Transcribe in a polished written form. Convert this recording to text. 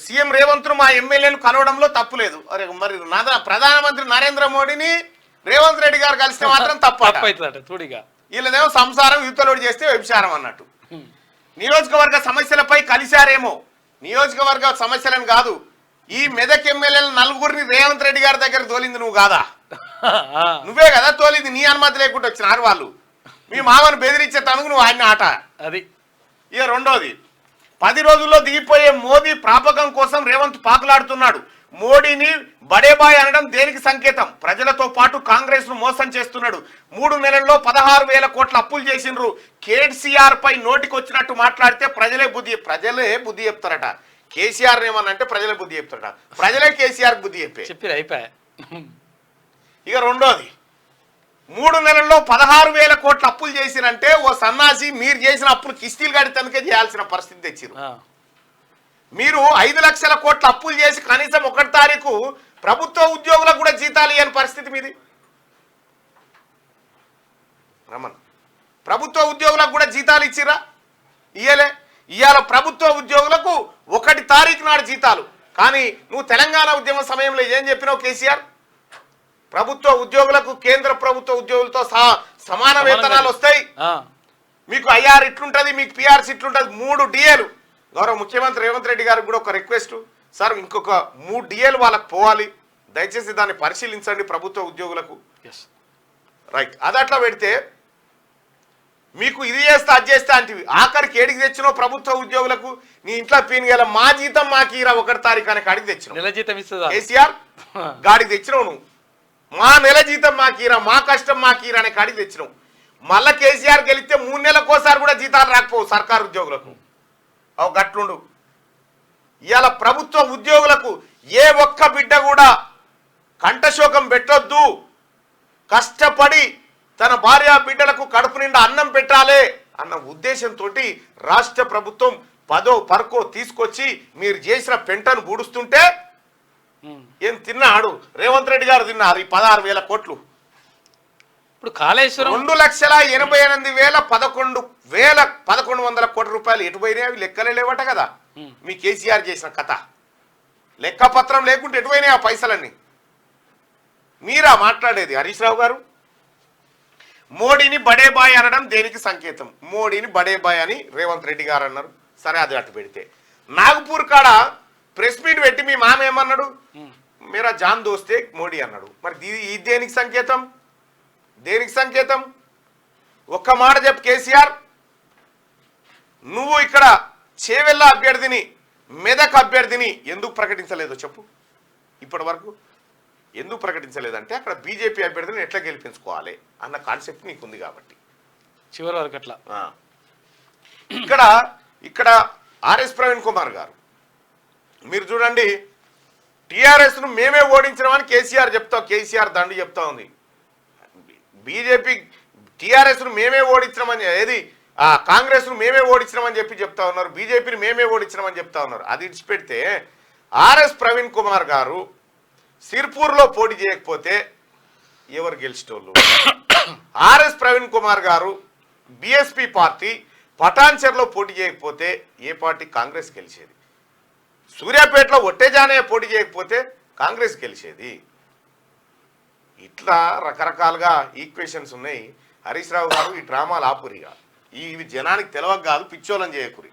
CM Revanth మా ఎమ్మెల్యేను కలవడంలో తప్పు లేదు. అరే మరి ప్రధానమంత్రి నరేంద్ర మోడీని రేవంత్ రెడ్డి గారు కలిస్తే మాత్రం తప్పు. వీళ్ళదేమో సంసారం యువతలోడు చేస్తే వ్యభిచారం అన్నట్టు. నియోజకవర్గ సమస్యలపై కలిశారేమో. నియోజకవర్గ సమస్యలను కాదు, ఈ మెదక్ ఎమ్మెల్యేలు నలుగురిని రేవంత్ రెడ్డి గారి దగ్గర తోలింది నువ్వు కాదా? నువ్వే కదా తోలింది. నీ అనుమతి లేకుండా వచ్చినారు వాళ్ళు. మీ మామను బెదిరించే తనుగు నువ్వు ఆయన ఆట అది. ఇక రెండోది, 10 రోజుల్లో దిగిపోయే మోదీ ప్రాపకం కోసం రేవంత్ పాకులాడుతున్నాడు. మోడీని బడేబాయ్ అనడం దేనికి సంకేతం? ప్రజలతో పాటు కాంగ్రెస్ ను మోసం చేస్తున్నాడు. 3 నెలల్లో 16,000 కోట్ల అప్పులు చేసిండ్రు. కేసీఆర్ పై నోటికొచ్చినట్టు మాట్లాడితే ప్రజలే బుద్ధి చెప్తారట. కేసీఆర్ ఏమన్నంటే ప్రజలే బుద్ధి చెప్తారట. ప్రజలే కేసీఆర్ బుద్ధి చెప్పి అయిపోయా. ఇక రెండోది, 3 నెలల్లో 16,000 కోట్ల అప్పులు చేసినంటే ఓ సన్నాసి మీరు చేసిన అప్పులు కిస్తీలు కడి తనకే చేయాల్సిన పరిస్థితి తెచ్చిరు. మీరు 5 లక్షల కోట్ల అప్పులు చేసి కనీసం 1 తారీఖు ప్రభుత్వ ఉద్యోగులకు కూడా జీతాలు ఇవ్వని పరిస్థితి మీది. రమణ, ప్రభుత్వ ఉద్యోగులకు కూడా జీతాలు ఇచ్చిరా? ఇయ్యలే. ఇవాళ ప్రభుత్వ ఉద్యోగులకు 1 తారీఖు నాడు జీతాలు. కానీ నువ్వు తెలంగాణ ఉద్యమ సమయంలో ఏం చెప్పినావు కేసీఆర్? ప్రభుత్వ ఉద్యోగులకు కేంద్ర ప్రభుత్వ ఉద్యోగులతో సమాన వేతనాలు వస్తాయి, మీకు ఐఆర్ ఇట్లుంటది, మీకు పిఆర్సీ ఇట్లుంటది. 3 డిఏలు. గౌరవ ముఖ్యమంత్రి రేవంత్ రెడ్డి గారికి కూడా ఒక రిక్వెస్ట్, సార్ ఇంకొక 3 డిఏలు వాళ్ళకు పోవాలి, దయచేసి దాన్ని పరిశీలించండి ప్రభుత్వ ఉద్యోగులకు. రైట్, అది అట్లా పెడితే మీకు ఇది చేస్తా అది చేస్తా అంటివి. ఆఖరికి ఏడికి తెచ్చినావు ప్రభుత్వ ఉద్యోగులకు? నీ ఇంట్లో పీనిగల మా జీతం మాకు ఇరా 1 తారీఖు అని కాడికి తెచ్చినావు. కేసీఆర్ గాడికి తెచ్చినావు నువ్వు. మా నెల జీతం మాకీరా, మా కష్టం మాకీరా అనే కాడికి తెచ్చినావు. మళ్ళా కేసీఆర్ గెలిస్తే 3 నెలలకోసారి కూడా జీతాలు రాకపోవు సర్కారు ఉద్యోగులకు. అవు గట్లుండు. ఇవాళ ప్రభుత్వ ఉద్యోగులకు ఏ ఒక్క బిడ్డ కూడా కంఠశోకం పెట్టొద్దు, కష్టపడి తన భార్య బిడ్డలకు కడుపు నిండా అన్నం పెట్టాలి అన్న ఉద్దేశంతో రాష్ట్ర ప్రభుత్వం 10వ పరకో తీసుకొచ్చి మీరు చేసిన పెంటను బూడుస్తుంటే ఏం తిన్నాడు రేవంత్ రెడ్డి గారు? తిన్నారు ఈ 16,000 కోట్లు. ఇప్పుడు కాళేశ్వరం 2,88,11,100 కోట్ల రూపాయలు ఎటు పోయినాయి? అవి లెక్కలే లేవట కదా. మీ కేసీఆర్ చేసిన కథ లెక్కపత్రం లేకుంటే ఎటు పోయినాయి ఆ పైసలన్నీ? మీరా మాట్లాడేది? హరీష్ రావు గారు, మోడీని బడేబాయ్ అనడం దేనికి సంకేతం? మోడీని బడేబాయ్ అని రేవంత్ రెడ్డి గారు అన్నారు. సరే, అది అటు పెడితే నాగపూర్ కాడ ప్రెస్ మీట్ పెట్టి మీ మామ ఏమన్నాడు? మేరా జాన్ దోస్తే మోడీ అన్నాడు. మరి ఈ దేనికి సంకేతం? దేనికి సంకేతం? ఒక్క మాట చెప్పు కేసీఆర్, నువ్వు ఇక్కడ చేవెళ్ళ అభ్యర్థిని, మెదక్ అభ్యర్థిని ఎందుకు ప్రకటించలేదో చెప్పు. ఇప్పటి వరకు ఎందుకు ప్రకటించలేదంటే అక్కడ బీజేపీ అభ్యర్థిని ఎట్లా గెలిపించుకోవాలి అన్న కాన్సెప్ట్ నీకు ఉంది కాబట్టి చివరి వరకు అట్లా. ఇక్కడ ఆర్ఎస్ ప్రవీణ్ కుమార్ గారు, మీరు చూడండి, టీఆర్ఎస్ను మేమే ఓడించినామని కేసీఆర్ దండు చెప్తా ఉంది. బీజేపీ టీఆర్ఎస్ను మేమే ఓడించినామని, కాంగ్రెస్ను మేమే ఓడించినామని చెప్తా ఉన్నారు, బీజేపీని మేమే ఓడించినామని చెప్తా ఉన్నారు. అది ఇడిచిపెడితే ఆర్ఎస్ ప్రవీణ్ కుమార్ గారు సిర్పూర్లో పోటీ చేయకపోతే ఎవరు గెలిచేటోళ్ళు? ఆర్ఎస్ ప్రవీణ్ కుమార్ గారు బీఎస్పీ పార్టీ పటాన్చెర్లో పోటీ చేయకపోతే ఏ పార్టీ? కాంగ్రెస్ గెలిచేది. సూర్యాపేటలో ఒట్టేజానయ్య పోటీ చేయకపోతే కాంగ్రెస్ గెలిచేది. ఇట్లా రకరకాలుగా ఈక్వేషన్స్ ఉన్నాయి. హరీష్ రావు గారు ఈ డ్రామాలు ఆపురిగా, ఇవి జనానికి తెలవక కాదు, పిచ్చోళ్ళని చేయకురి.